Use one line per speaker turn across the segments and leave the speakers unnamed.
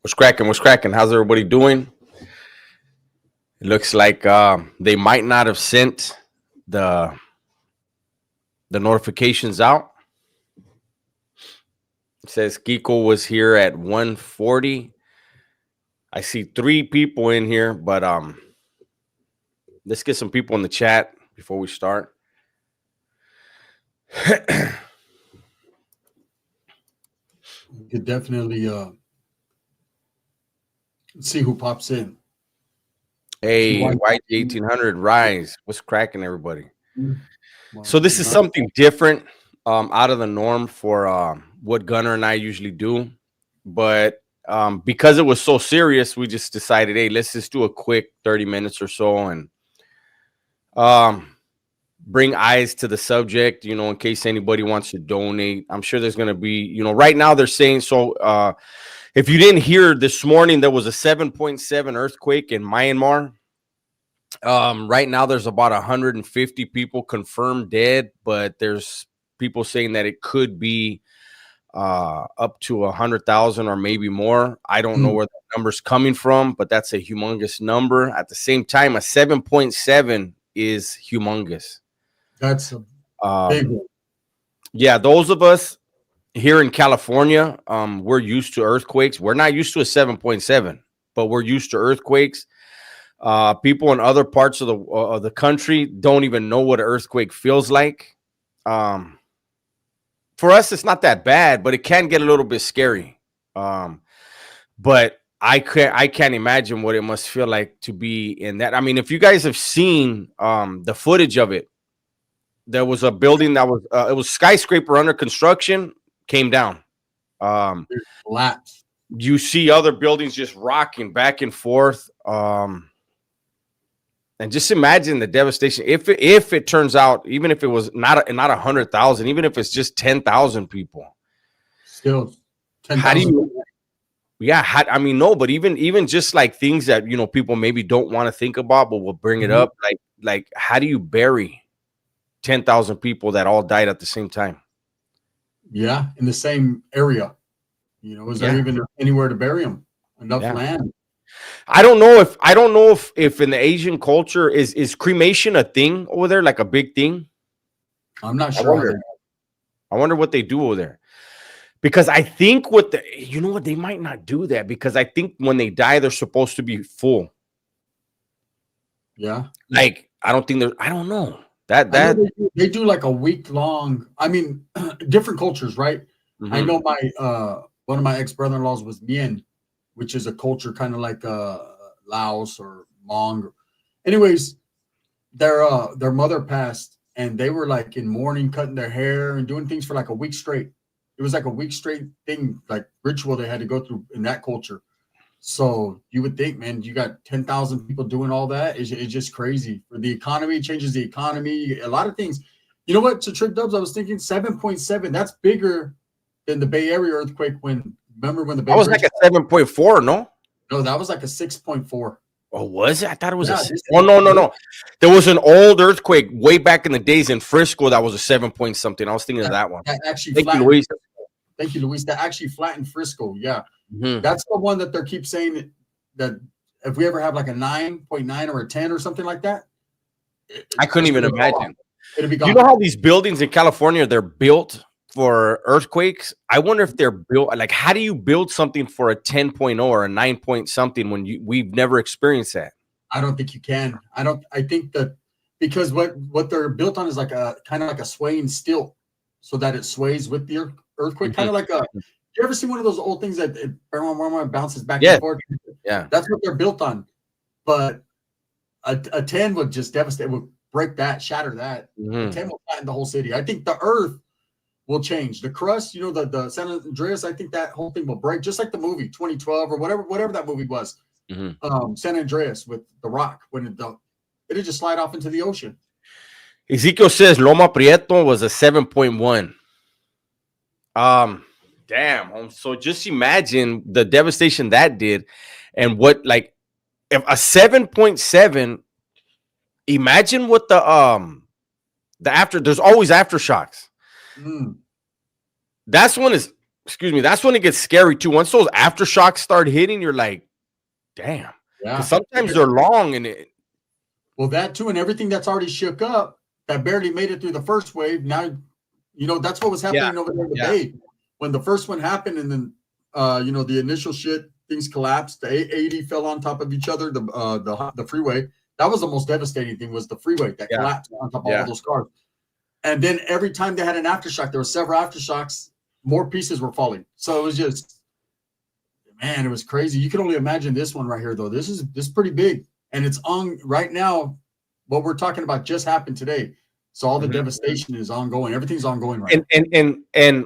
What's cracking? What's cracking? How's everybody doing? It looks like they might not have sent the the notifications out. It says Kiko was here at 1:40. I see three people in here, but let's get some people in the chat before we start.
You could definitely see who pops in.
Hey, YG1800, rise. What's cracking, everybody?
Well,
So this is something different, out of the norm for what Gunner and I usually do. But because it was so serious, we just decided, hey, let's just do a quick 30 minutes or so and bring eyes to the subject, in case anybody wants to donate. I'm sure there's going to be, right now they're saying, so if you didn't hear this morning, there was a 7.7 earthquake in Myanmar. Right now there's about 150 people confirmed dead, but there's people saying that it could be up to 100,000 or maybe more. I don't know where the number's coming from, but that's a humongous number. At the same time, a 7.7 is humongous.
That's a big one.
Yeah, those of us here in California, we're used to earthquakes. We're not used to a 7.7, but we're used to earthquakes. People in other parts of the country don't even know what an earthquake feels like. For us, it's not that bad, but it can get a little bit scary. But I can't imagine what it must feel like to be in that. I mean, if you guys have seen the footage of it, there was a building that was it was skyscraper under construction, came down.
Collapse.
You see other buildings just rocking back and forth. And just imagine the devastation if it turns out, even if it was not 100,000, even if it's just 10,000 people.
Still, 10,000.
How do you? Yeah, no, but even just like things that people maybe don't want to think about, but we'll bring it up. Like how do you bury 10,000 people that all died at the same time?
Yeah, in the same area. Is there even anywhere to bury them? Enough land?
I don't know if in the Asian culture is cremation a thing over there, like a big thing.
I'm not sure.
I wonder what they do over there. Because I think they might not do that, because I think when they die, they're supposed to be full.
Yeah.
Like, I don't know. That
they do like a week long. I mean, different cultures, right? Mm-hmm. I know my one of my ex-brother-in-laws was Mien, which is a culture kind of like Laos or Hmong. Anyways, their mother passed, and they were like in mourning, cutting their hair and doing things for like a week straight. It was like a week straight thing, like ritual they had to go through in that culture. So you would think, man, you got 10,000 people doing all that. It's just crazy. For the economy, it changes the economy. A lot of things. You know what? To Trick Dubs, I was thinking 7.7. That's bigger than the Bay Area earthquake. Remember when the Bay
That was like a 7.4, no?
No, that was like a 6.4.
Oh, was it? I thought it was no. There was an old earthquake way back in the days in Frisco that was a 7 point something. I was thinking of that one.
That actually
Thank you, Luis.
Thank you, Luis. That actually flattened Frisco. Yeah.
Mm-hmm.
That's the one that they keep saying that if we ever have like a 9.9 or a 10 or something like that.
I couldn't even imagine.
It'll be gone.
You know how these buildings in California, they're built for earthquakes? I wonder if they're built, like, how do you build something for a 10.0 or a 9 point something when we've never experienced that?
I don't think you can. I think that because what they're built on is like a kind of like a swaying stilt, so that it sways with the earthquake. Mm-hmm. Kind of like you ever seen one of those old things that it bounces back and forth?
Yeah.
That's what they're built on. But a 10 would just devastate, would break that, shatter that.
Mm-hmm.
A 10 will flatten the whole city. I think the earth will change. The crust, the San Andreas, I think that whole thing will break, just like the movie 2012 or whatever that movie was.
Mm-hmm.
San Andreas with the rock, when it'd just slide off into the ocean.
Ezekiel says Loma Prieto was a 7.1. Damn. So just imagine the devastation that did, and what, like, if a 7.7, imagine what the after, there's always aftershocks. That's one is excuse me, that's when it gets scary too. Once those aftershocks start hitting, you're like, damn. Because sometimes they're long and it.
Well, that too, and everything that's already shook up that barely made it through the first wave. Now, that's what was happening over there in the Bay when the first one happened, and then the initial shit, things collapsed. The 80 fell on top of each other. The freeway, that was the most devastating thing, was the freeway that collapsed on top of all those cars. And then every time they had an aftershock, there were several aftershocks, more pieces were falling. So it was just, man, it was crazy. You can only imagine this one right here, though. This is pretty big, and it's on right now. What we're talking about just happened today, so all the devastation is ongoing. Everything's ongoing right
now. And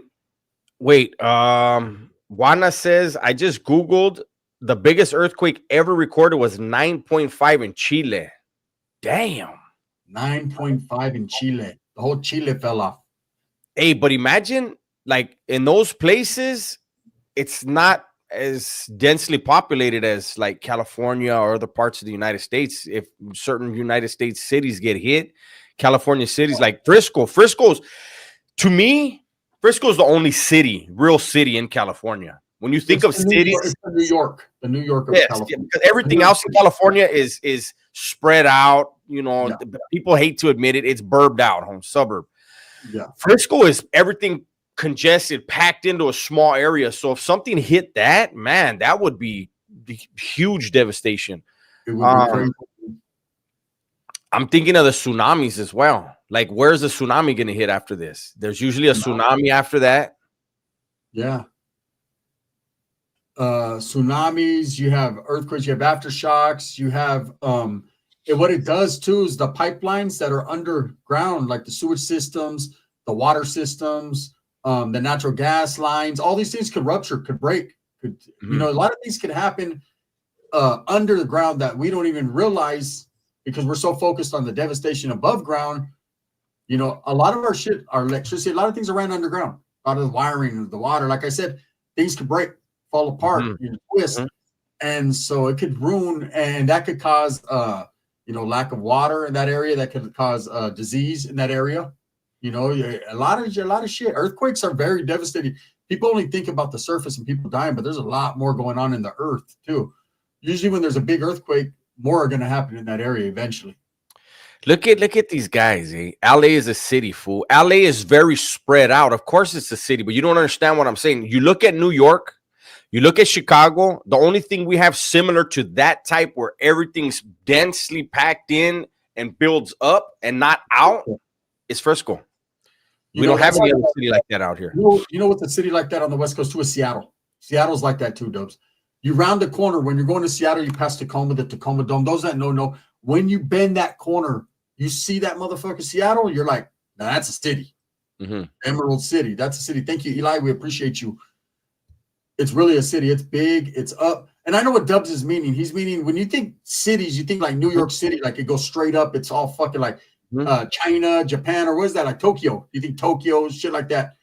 wait, Juana says I just Googled the biggest earthquake ever recorded was 9.5 in Chile. Damn,
9.5 in Chile. The whole Chile fell off.
Hey, but imagine, like, in those places, it's not as densely populated as like California or other parts of the United States. If certain United States cities get hit, California cities like Frisco's, to me, Frisco is the only real city in California. When you think of cities,
it's New York, of California.
Because everything else in California is spread out. People hate to admit it. It's burbed out, suburb.
Yeah,
Frisco is everything congested, packed into a small area. So if something hit that, man, that would be huge devastation.
It would be crazy.
I'm thinking of the tsunamis as well. Like, where's the tsunami going to hit after this? There's usually a tsunami after that.
Yeah. Tsunamis, you have earthquakes, you have aftershocks, you have what it does too is the pipelines that are underground, like the sewage systems, the water systems, the natural gas lines, all these things could rupture, could break, a lot of things could happen under the ground that we don't even realize because we're so focused on the devastation above ground. A lot of our shit, our electricity, a lot of things are ran underground, a lot of the wiring of the water. Like I said, things could break, fall apart, twist. And so it could ruin, and that could cause, lack of water in that area. That could cause disease in that area. A lot of shit. Earthquakes are very devastating. People only think about the surface and people dying, but there's a lot more going on in the earth too. Usually when there's a big earthquake, more are going to happen in that area eventually.
Look at these guys. LA is a city, fool. LA is very spread out. Of course it's a city, but you don't understand what I'm saying. You look at New York, you look at Chicago, the only thing we have similar to that type where everything's densely packed in and builds up and not out is Frisco. We don't have any other city like that out here.
You know what's a city like that on the West Coast too is Seattle. Seattle's like that too, Dubs. You round the corner when you're going to Seattle, you pass Tacoma, the Tacoma Dome. Those that know. When you bend that corner, you see that motherfucker Seattle, you're like, nah, that's a city. Emerald City. That's a city. Thank you, Eli. We appreciate you. It's really a city. It's big. It's up. And I know what Dubs is meaning. He's meaning when you think cities, you think like New York City, like it goes straight up. It's all fucking like China, Japan, or what is that? Like Tokyo. You think Tokyo, shit like that.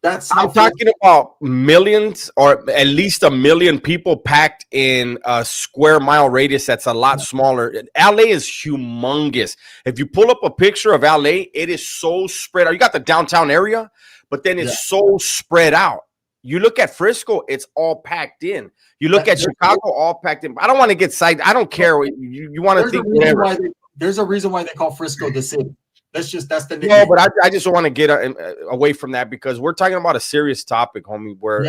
I'm talking about millions or at least 1 million people packed in a square mile radius that's a lot smaller. LA is humongous. If you pull up a picture of LA, it is so spread out. You got the downtown area, but then it's so spread out. You look at Frisco, it's all packed in. You look at Chicago, all packed in. I don't want to get side. I don't care. You want to think whatever.
There's a reason why they call Frisco the city. That's the nickname.
No, but I just don't want to get away from that because we're talking about a serious topic, homie, where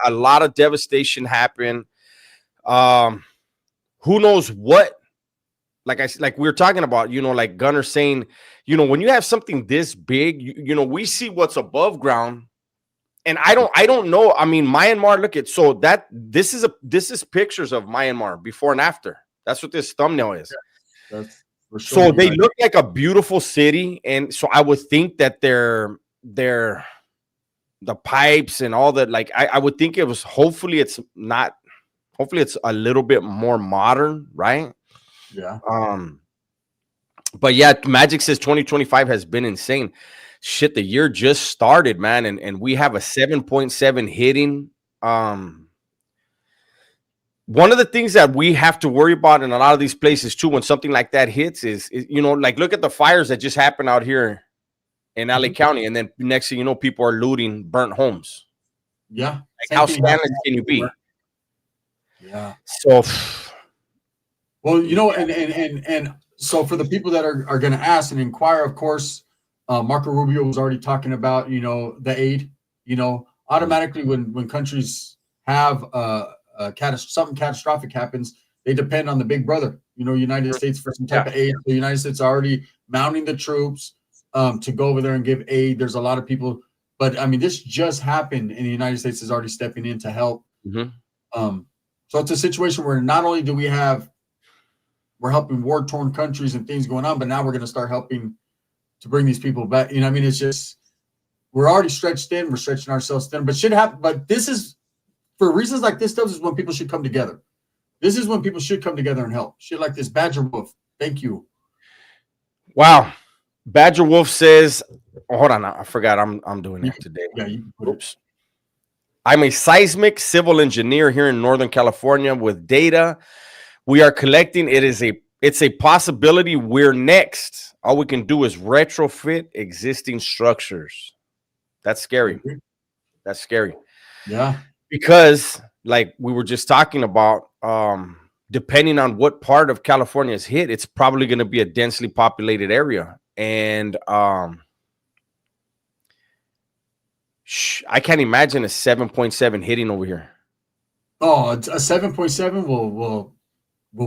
a lot of devastation happened. Who knows what? Like we were talking about, like Gunner saying, when you have something this big, we see what's above ground, and I don't know. I mean, Myanmar. Look at this is pictures of Myanmar before and after. That's what this thumbnail is.
Yeah,
so they look like a beautiful city, and so I would think that they're the pipes and all that. Like I would think it was. Hopefully, it's not. Hopefully, it's a little bit more modern, right?
Yeah.
But yeah, Magic says 2025 has been insane. Shit, the year just started, man, and we have a 7.7 hitting. One of the things that we have to worry about in a lot of these places too, when something like that hits, is like look at the fires that just happened out here in LA County, and then next thing you know, people are looting burnt homes.
Yeah.
Like,
Same
how
thing
scandalous
happened
can you be?
everywhere. Yeah.
So,
Well, and so for the people that are going to ask and inquire, of course, Marco Rubio was already talking about, the aid, automatically when countries have something catastrophic happens, they depend on the big brother, United States for some type of aid. The United States are already mounting the troops to go over there and give aid. There's a lot of people, but I mean, this just happened and the United States is already stepping in to help. So it's a situation where not only do we're helping war-torn countries and things going on, but now we're going to start helping to bring these people back. I mean, it's just, we're already stretched thin. We're stretching ourselves thin, but should happen. But this is, for reasons like this stuff, is when people should come together. This is when people should come together and help. Shit like this. Badger Wolf. Thank you.
wow. Badger Wolf says, hold on. I forgot I'm doing it today.
Yeah, you can put
Oops. I'm a seismic civil engineer here in Northern California with data we are collecting. It's a possibility. We're next. All we can do is retrofit existing structures. That's scary. That's scary.
Yeah.
Because like we were just talking about, depending on what part of California is hit, it's probably going to be a densely populated area. And I can't imagine a 7.7 hitting over here.
Oh, a 7.7 will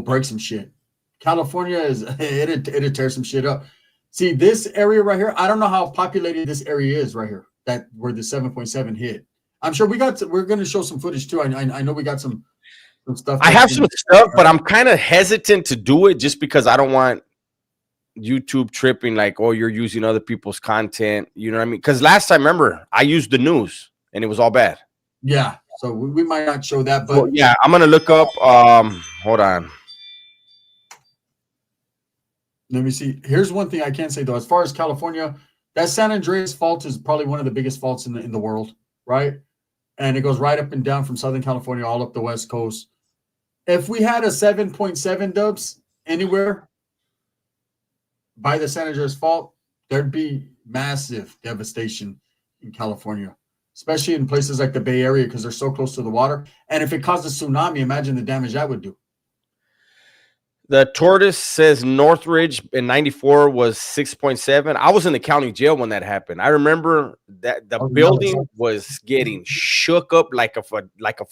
break some shit. California it'll tear some shit up. See, this area right here, I don't know how populated this area is right here, that where the 7.7 hit. I'm sure we're going to show some footage too. I know we got some stuff.
I have some stuff, but I'm kind of hesitant to do it just because I don't want YouTube tripping like, oh, you're using other people's content. You know what I mean? Because last time, remember, I used the news and it was all bad.
Yeah. So we might not show that, but
well, yeah, I'm going to look up. Hold on.
Let me see. Here's one thing I can say though. As far as California, that San Andreas fault is probably one of the biggest faults in the world, right? And it goes right up and down from Southern California all up the West Coast. If we had a 7.7 dubs anywhere by the San Andreas fault, there'd be massive devastation in California, especially in places like the Bay Area because they're so close to the water. And if it caused a tsunami, imagine the damage that would do.
The Tortoise says Northridge in 94 was 6.7. I was in the county jail when that happened. I remember that the building was getting shook up like if a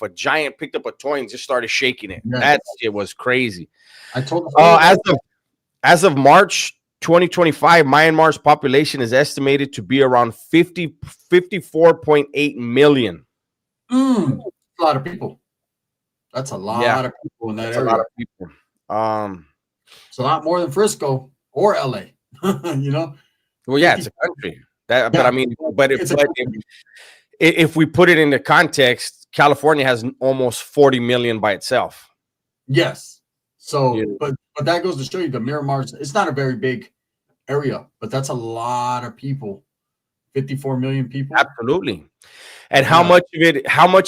giant picked up a toy and just started shaking it. Yeah. That shit was crazy.
I told
as of March 2025, Myanmar's population is estimated to be around 54.8 million.
A lot of people. That's a lot of people in that area. A lot of people. It's a lot more than Frisco or LA, you know.
Well, yeah, it's a country. But I mean, if we put it into context, California has almost 40 million by itself.
Yes. So, but that goes to show you the Myanmar's. It's not a very big area, but that's a lot of people. 54 million people.
Absolutely. And how much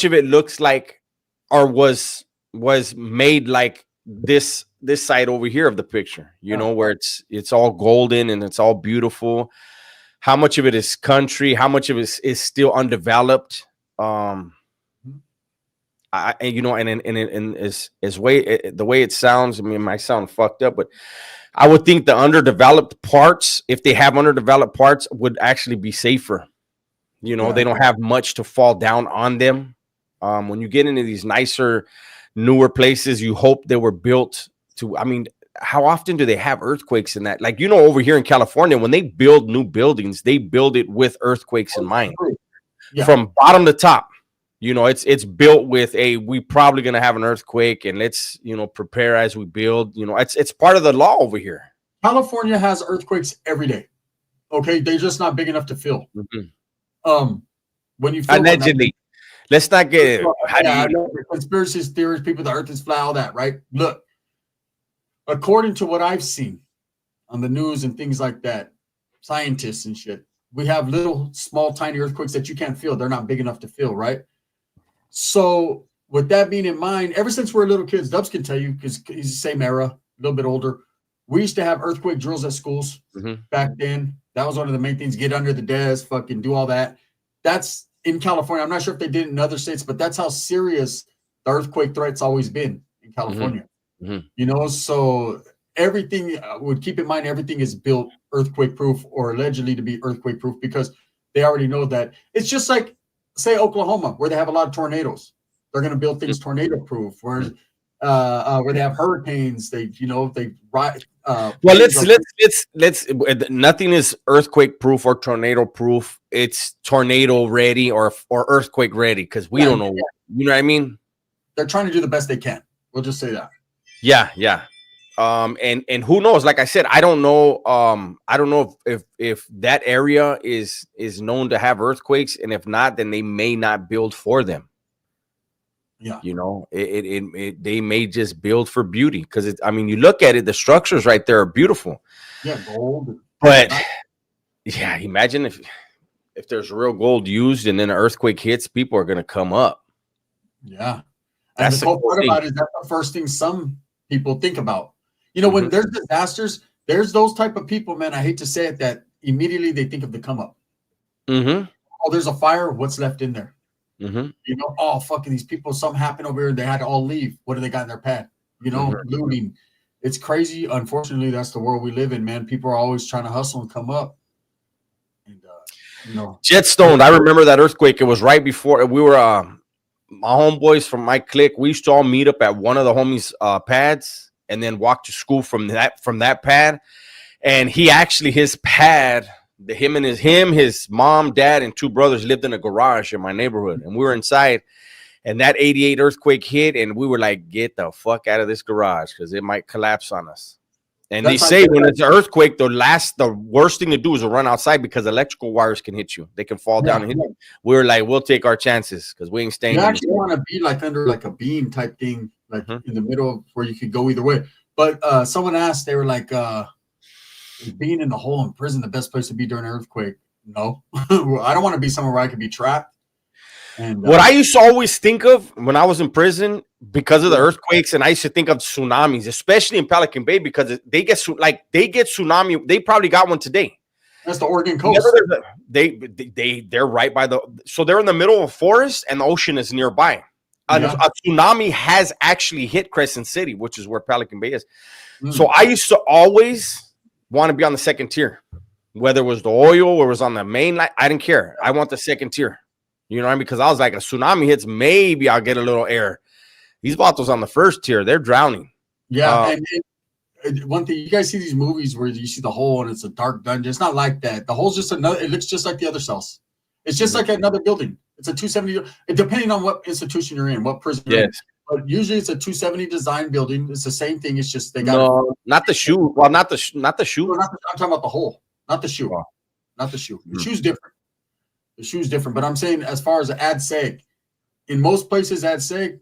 of it looks like, or was made like this side over here of the picture, you know, where it's all golden and it's all beautiful. How much of it is country? How much of it is still undeveloped? And the way it sounds, I mean, it might sound fucked up, but I would think the underdeveloped parts, if they have underdeveloped parts, would actually be safer. You know, they don't have much to fall down on them. When you get into these nicer, newer places, you hope they were built to, I mean, how often do they have earthquakes in that? Like, you know, over here in California, when they build new buildings, they build it with earthquakes in mind. From bottom to top. You know, it's built with we probably going to have an earthquake, and let's, you know, prepare as we build. You know, it's part of the law over here.
California has earthquakes every day. Okay, they're just not big enough to feel. When you feel
allegedly, let's not get
conspiracy theories, people, the earth is flat, all that, right? Look, according to what I've seen on the news and things like that, scientists and shit, we have little, small, tiny earthquakes that you can't feel. They're not big enough to feel, right? So with that being in mind, ever since we're little kids, Dubs can tell you, because he's the same era, a little bit older, we used to have earthquake drills at schools back then. That was one of the main things. Get under the desk, fucking do all that. That's in California. I'm not sure if they did it in other states, but that's how serious the earthquake threat's always been in California. You know, so everything would keep in mind, everything is built earthquake proof or allegedly to be earthquake proof because they already know that. It's just like, say, Oklahoma, where they have a lot of tornadoes. They're going to build things tornado proof. Where they have hurricanes, they well,
let's nothing is earthquake proof or tornado proof. It's tornado ready or earthquake ready because we don't know. You know what I mean?
They're trying to do the best they can. We'll just say that.
Yeah. And who knows? Like I said, I don't know. I don't know if that area is known to have earthquakes, and if not, then they may not build for them.
Yeah,
you know, they may just build for beauty because I mean, you look at it, the structures right there are beautiful.
Yeah, gold.
But yeah, imagine if there's real gold used and then an earthquake hits, people are going to come up.
Yeah, and the cool part about it is that's the first thing some people think about. You know, when there's disasters, there's those type of people, man. I hate to say it, that immediately they think of the come up. Oh, there's a fire. What's left in there? You know, oh, fucking these people, something happened over here. They had to all leave. What do they got in their pad? You know, looting. It's crazy. Unfortunately, that's the world we live in, man. People are always trying to hustle and come up. And, you know,
Jetstone. I remember that earthquake. It was right before we were, my homeboys from my clique. We used to all meet up at one of the homies' pads and then walk to school from that pad. And his pad, his mom, dad, and two brothers lived in a garage in my neighborhood, and we were inside. And that 88 earthquake hit, and we were like, "Get the fuck out of this garage because it might collapse on us." And they say when it's an earthquake, the worst thing to do is to run outside because electrical wires can hit you. They can fall down and hit you. We were like, "We'll take our chances because we ain't staying."
You actually want to be like under like a beam type thing, like in the middle where you could go either way. But someone asked, they were like, "Is being in the hole in prison the best place to be during an earthquake?" No, I don't want to be somewhere where I could be trapped. And
what I used to always think of when I was in prison because of the earthquakes, and I used to think of tsunamis, especially in Pelican Bay, because they get tsunami. They probably got one today.
That's the Oregon coast.
They're right by so they're in the middle of a forest and the ocean is nearby. A tsunami has actually hit Crescent City, which is where Pelican Bay is. So I used to always want to be on the second tier, whether it was the oil or it was on the main line. I didn't care. I want the second tier. You know what I mean? Because I was like, a tsunami hits, maybe I'll get a little air. These vatos on the first tier, they're drowning.
Yeah. And one thing, you guys see these movies where you see the hole and it's a dark dungeon. It's not like that. The hole's just another, it looks just like the other cells. It's just like another building. It's a 270, depending on what institution you're in, what prison you're in. But usually it's a 270 design building. It's the same thing. It's just they got
not the shoe. Well, not the shoe.
I'm talking about the hole, not the shoe. Not the shoe. The shoe's different. The shoe's different. But I'm saying as far as ad seg, in most places ad seg,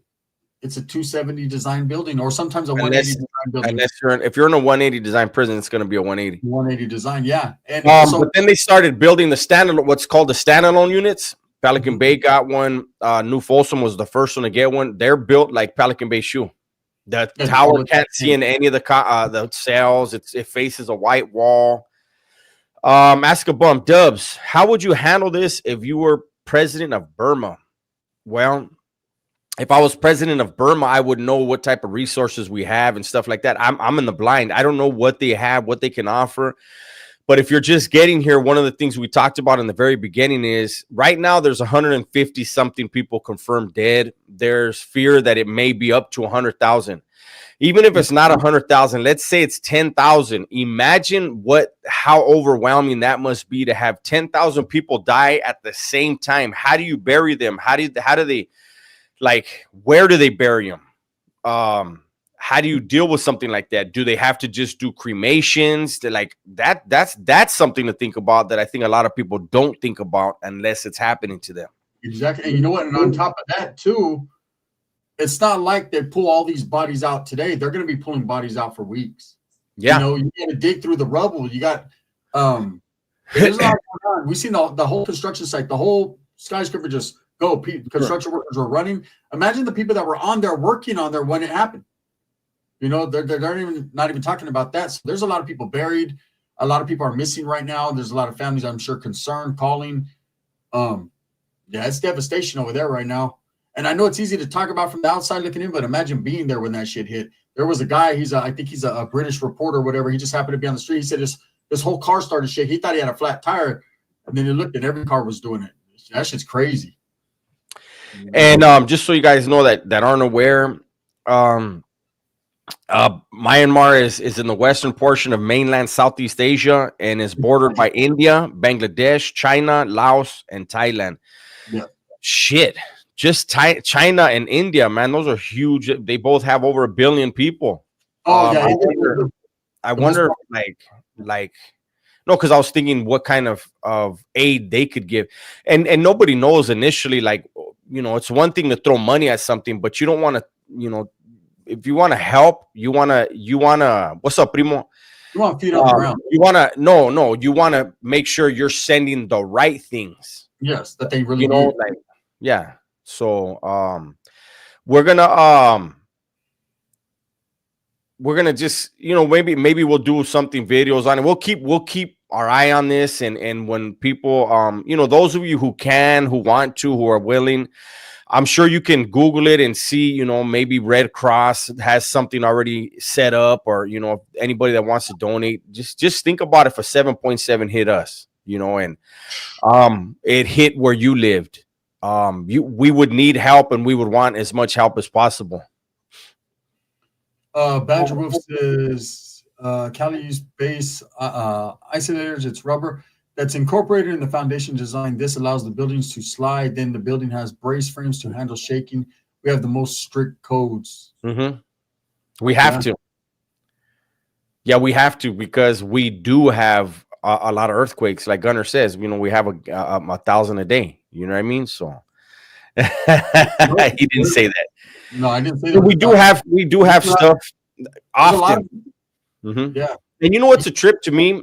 it's a 270 design building or sometimes a 180 design building.
If you're in a 180 design prison, it's going to be a 180.
180 design, yeah. And
but then they started building the standalone, what's called the standalone units. Pelican Bay got one. New Folsom was the first one to get one. They're built like Pelican Bay shoe. The tower can't see in any of the cells. It faces a white wall. Ask a bum, Dubs, how would you handle this if you were president of Burma? Well, if I was president of Burma, I would know what type of resources we have and stuff like that. I'm in the blind. I don't know what they have, what they can offer. But if you're just getting here, one of the things we talked about in the very beginning is right now there's 150 something people confirmed dead. There's fear that it may be up to 100,000. Even if it's not 100,000, let's say it's 10,000. Imagine how overwhelming that must be to have 10,000 people die at the same time. How do you bury them? How do they, like, where do they bury them? How do you deal with something like that? Do they have to just do cremations? That's something to think about that I think a lot of people don't think about unless it's happening to them.
Exactly. And you know what? And on top of that, too, it's not like they pull all these bodies out today. They're going to be pulling bodies out for weeks.
Yeah.
You know, you got to dig through the rubble. You got, there's a lot going on. We've seen the whole construction site, the whole skyscraper just go. Construction workers were running. Imagine the people that were on there working on there when it happened. You know, they're not even talking about that. So there's a lot of people buried. A lot of people are missing right now. There's a lot of families, I'm sure, concerned, calling. Yeah, it's devastation over there right now. And I know it's easy to talk about from the outside looking in, but imagine being there when that shit hit. There was a guy, I think he's a British reporter or whatever. He just happened to be on the street. He said this whole car started shaking. He thought he had a flat tire. And then he looked and every car was doing it. That shit's crazy.
And just so you guys know that aren't aware, Myanmar is in the western portion of mainland Southeast Asia and is bordered by India, Bangladesh, China, Laos, and Thailand.
Yeah.
Shit. Just China and India, man, those are huge. They both have over 1 billion people.
Oh, yeah.
I wonder like no, because I was thinking what kind of aid they could give. And nobody knows initially, like, you know, it's one thing to throw money at something, but you don't want to, you know, if you want to help, you want to, what's up, primo?
You want to feed on the ground.
You want to, no, you want to make sure you're sending the right things.
Yes, that they really
need. Like, yeah. So we're gonna just, you know, maybe we'll do something videos on it. We'll keep our eye on this, and when people you know, those of you who want to, who are willing, I'm sure you can Google it and see, you know, maybe Red Cross has something already set up, or, you know, anybody that wants to donate, just think about if a 7.7 hit us, you know, and it hit where you lived. We would need help, and we would want as much help as possible.
Badger Wolf says Cali use base isolators. It's rubber that's incorporated in the foundation design. This allows the buildings to slide. Then the building has brace frames to handle shaking. We have the most strict codes.
We have to. Yeah, we have to, because we do have a lot of earthquakes. Like Gunnar says, you know, we have 1,000 a day. You know what I mean? So he didn't say that.
No, I didn't say that.
We do have stuff often.
Yeah.
And you know what's a trip to me?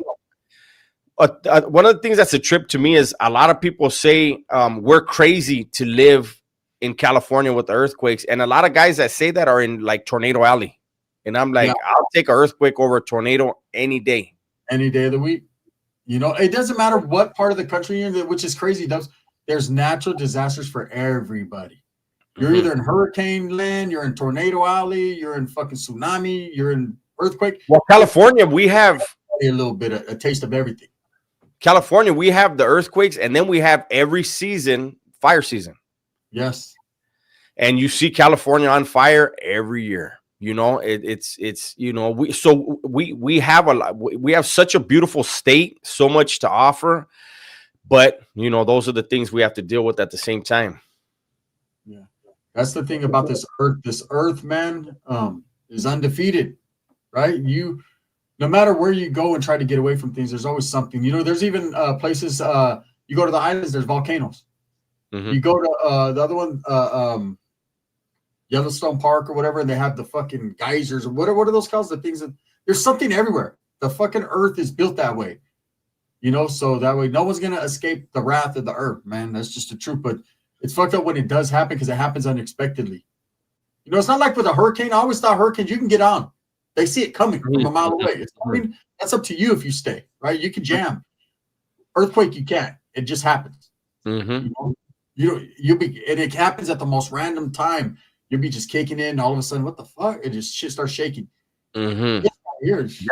One of the things that's a trip to me is a lot of people say we're crazy to live in California with the earthquakes. And a lot of guys that say that are in like Tornado Alley. And I'm like, I'll take an earthquake over a tornado any day.
Any day of the week. You know, it doesn't matter what part of the country you're in, which is crazy. There's natural disasters for everybody. You're either in hurricane land, you're in tornado alley, you're in fucking tsunami, you're in earthquake.
Well, California, we have
a little bit of a taste of everything.
California, we have the earthquakes, and then we have every season fire season.
Yes.
And you see California on fire every year. You know, it's you know, we have a lot. We have such a beautiful state, so much to offer, but you know, those are the things we have to deal with at the same time.
Yeah, that's the thing about this earth. This earth, man, is undefeated, right? No matter where you go and try to get away from things, there's always something. You know, there's even places. You go to the islands, there's volcanoes. You go to the other one, Yellowstone Park or whatever, and they have the fucking geysers. What are those called? The things that there's something everywhere. The fucking earth is built that way, you know. So that way, no one's gonna escape the wrath of the earth, man. That's just the truth. But it's fucked up when it does happen, because it happens unexpectedly. You know, it's not like with a hurricane. I always thought hurricanes you can get on. They see it coming from a mile away. I mean, that's up to you if you stay, right? You can jam. Earthquake, you can't. It just happens. You know? You'll be, and it happens at the most random time. You'll be just kicking in, all of a sudden, what the fuck? It just shit starts shaking.
Yeah,
and it's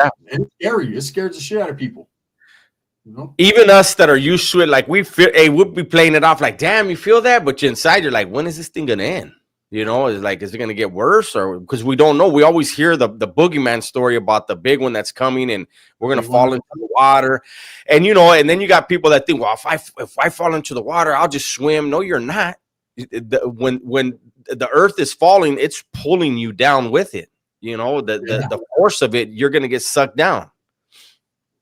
scary. It scares the shit out of people. You know? Even
us that are used to it, like we feel, hey, we'll be playing it off like, damn, you feel that, but inside you're like, when is this thing gonna end? You know, it's like, is it gonna get worse? Or because we don't know. We always hear the boogeyman story about the big one that's coming, and we're gonna fall into the water. And you know, and then you got people that think, well, if I fall into the water, I'll just swim. No, you're not. When the earth is falling, it's pulling you down with it. You know, the force of it, you're gonna get sucked down.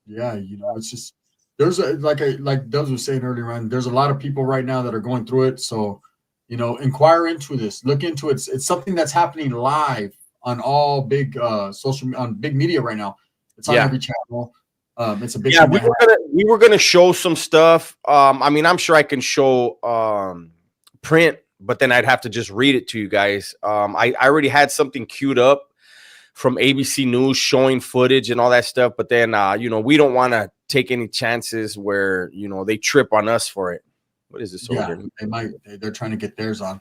Yeah, you know, it's just there's like Dubs was saying earlier on, there's a lot of people right now that are going through it. So, you know, inquire into this, look into it. It's something that's happening live on all big on big media right now. It's on every channel. It's a big
we were gonna show some stuff. I mean, I'm sure I can show print, but then I'd have to just read it to you guys. I already had something queued up from ABC News showing footage and all that stuff, but then you know, we don't want to take any chances where, you know, they trip on us for it. What is this
Yeah,
over here?
they might. They're trying to get theirs on.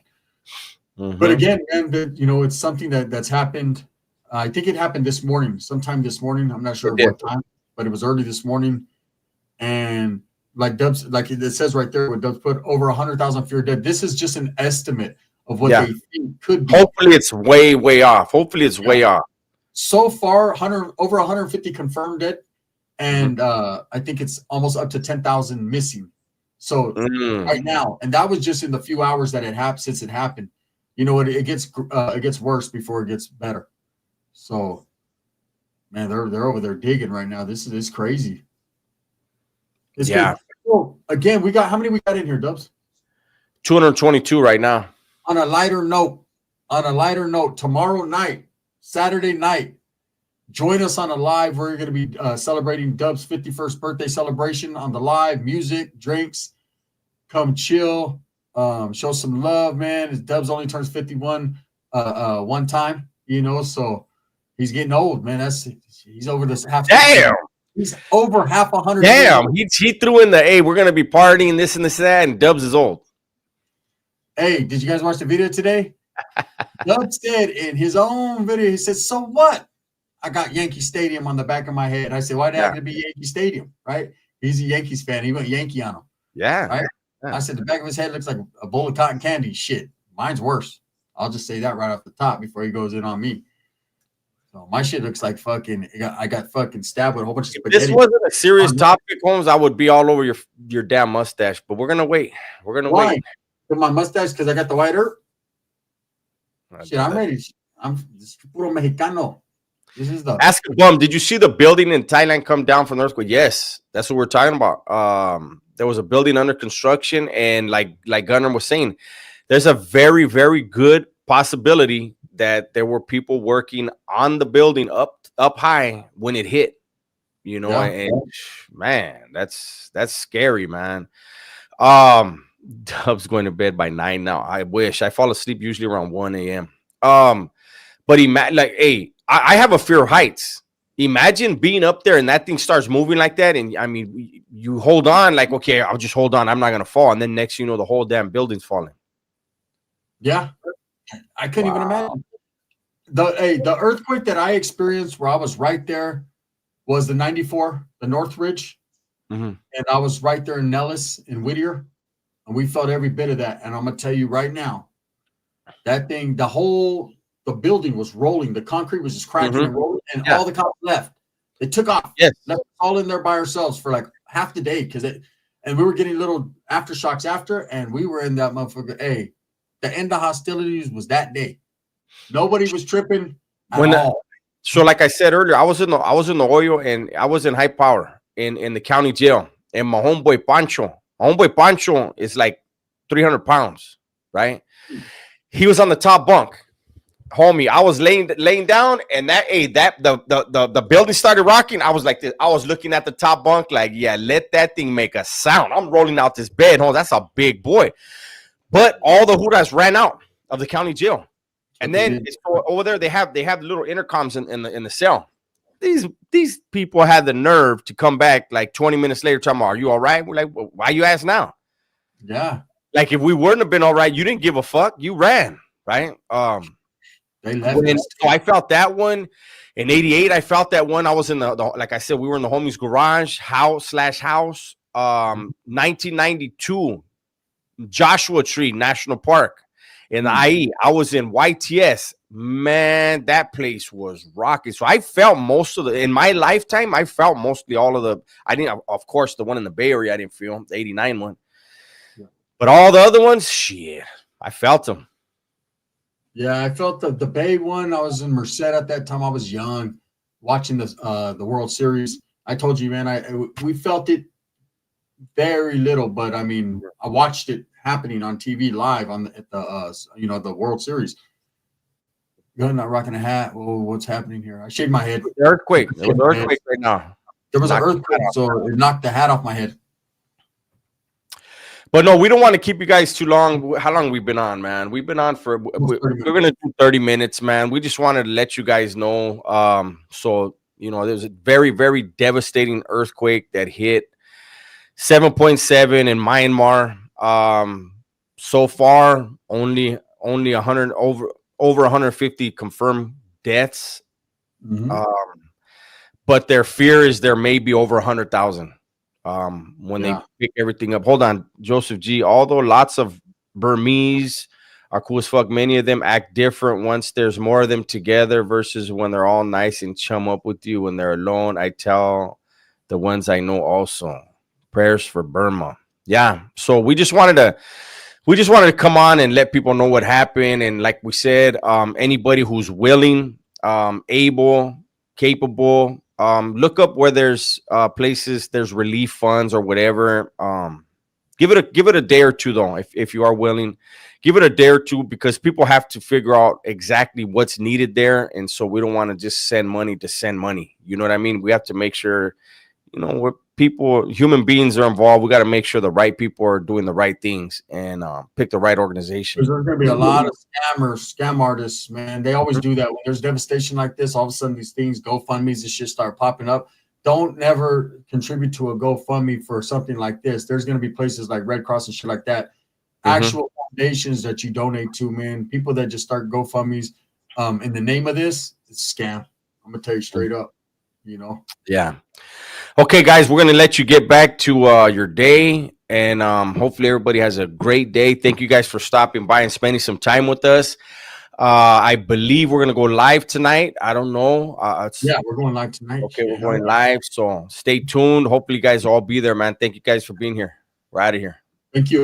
Mhm.
But again, man, it's something that's happened. I think it happened this morning, sometime this morning. I'm not sure what time, but it was early this morning. And like Dubs, like it says right there, what Dubs put, over 100,000 fear dead. This is just an estimate of what they think could be.
Hopefully, it's way off. Hopefully, it's way off.
So far, over 150 confirmed dead, and I think it's almost up to 10,000 missing. So right now, and that was just in the few hours that it happened since it happened. You know what? It gets worse before it gets better. So, man, they're over there digging right now. This is crazy. It's good. Well, again, we got how many we got in here, Dubs?
222 right now.
On a lighter note, tomorrow night, Saturday night, join us on a live. We're going to be celebrating Dub's 51st birthday celebration on the live. Music, drinks, come chill, show some love, man. Dubs only turns 51 one time, so he's getting old, man. He's over this half.
Damn.
He's over half 100.
Damn, he threw in the, hey, we're going to be partying this and this and that, and Dubs is old.
Hey, did you guys watch the video today? Dubs said in his own video, he said, so what? I got Yankee Stadium on the back of my head. I said, why did it have to be Yankee Stadium, right? He's a Yankees fan. He went Yankee on him.
Yeah.
Right? Yeah. I said, the back of his head looks like a bowl of cotton candy. Shit, mine's worse. I'll just say that right off the top before he goes in on me. So my shit looks like fucking. I got fucking stabbed with a whole bunch of spaghetti.
If this wasn't a serious topic, Holmes, I would be all over your damn mustache. But we're gonna wait. We're gonna wait.
With my mustache because I got the white earth. Shit, I'm ready. I'm puro mexicano. This is the
Ask a bum. Did you see the building in Thailand come down from the earthquake? Yes, that's what we're talking about. There was a building under construction, and like Gunnar was saying, there's a very, very good possibility that there were people working on the building up high when it hit, and man, that's scary, man. Dub's going to bed by 9 now. I wish. I fall asleep usually around 1 a.m. But hey, I have a fear of heights. Imagine being up there and that thing starts moving like that, and I mean, you hold on, like, okay, I'll just hold on, I'm not gonna fall, and then next the whole damn building's falling.
Yeah, I couldn't even imagine. The earthquake that I experienced where I was right there was the 94, the Northridge. And I was right there in Nellis and Whittier, and we felt every bit of that. And I'm going to tell you right now, that thing, the building was rolling. The concrete was just cracking and rolling, and all the cops left. They took off.
Yes.
Left us all in there by ourselves for like half the day and we were getting little aftershocks after, and we were in that motherfucker. Hey, the end of hostilities was that day. Nobody was tripping at all.
So, like I said earlier, I was in the oil, and I was in high power in the county jail. And my homeboy Pancho is like 300 pounds, right? He was on the top bunk, homie. I was laying down, and the building started rocking. I was like this. I was looking at the top bunk, like, yeah, let that thing make a sound. I'm rolling out this bed. Oh, that's a big boy. But all the Huras ran out of the county jail. And then over there, they have little intercoms in the cell. These people had the nerve to come back like 20 minutes later, talking about, are you all right? We're like, well, why you ask now?
Yeah.
Like, if we wouldn't have been all right, you didn't give a fuck. You ran, right?
They left.
So I felt that one. In 88, I felt that one. I was in the like I said, we were in the homie's garage, house. 1992, Joshua Tree National Park. In the IE, I was in YTS. Man, that place was rocking. So I felt in my lifetime, I felt mostly all of I didn't, of course, the one in the Bay Area, I didn't feel, the 89 one. Yeah. But all the other ones, shit, I felt them.
Yeah, I felt the Bay one. I was in Merced at that time. I was young, watching the World Series. I told you, man, we felt it very little, but I mean, I watched it happening on TV live at the World Series. You're not rocking a hat. Whoa, what's happening here? I shaved my head.
Earthquake. There was an earthquake right now.
There was an earthquake, so it knocked the hat off my head.
But no, we don't want to keep you guys too long. How long have we been on, man? We've been on we're going to do 30 minutes, man. We just wanted to let you guys know. So, there's a very, very devastating earthquake that hit 7.7 in Myanmar. So far, only 100 over 150 confirmed deaths.
Mhm.
But their fear is there may be over 100,000 when they
Yeah.
pick everything up. Hold on, Joseph G. Although lots of Burmese are cool as fuck, many of them act different once there's more of them together versus when they're all nice and chum up with you. When they're alone, I tell the ones I know also. Prayers for Burma. Yeah. So we just wanted to come on and let people know what happened. And like we said, anybody who's willing, able, capable, look up where there's places, there's relief funds or whatever. Give it a day or two though, if you are willing. Give it a day or two because people have to figure out exactly what's needed there. And so we don't want to just send money to send money. You know what I mean? We have to make sure, what people, human beings are involved. We got to make sure the right people are doing the right things and pick the right organization.
Because there's going to be a lot of scammers, scam artists, man. They always do that. When there's devastation like this, all of a sudden these things, GoFundMe's and shit start popping up. Don't never contribute to a GoFundMe for something like this. There's going to be places like Red Cross and shit like that. Actual foundations that you donate to, man. People that just start GoFundMe's in the name of this, it's a scam. I'm going to tell you straight up,
Yeah. Okay, guys, we're gonna let you get back to your day, and hopefully everybody has a great day. Thank you guys for stopping by and spending some time with us. I believe we're gonna go live tonight. I don't know.
Yeah, we're going live tonight.
Okay, we're going live, so stay tuned. Hopefully, you guys will all be there, man. Thank you guys for being here. We're out of here.
Thank you.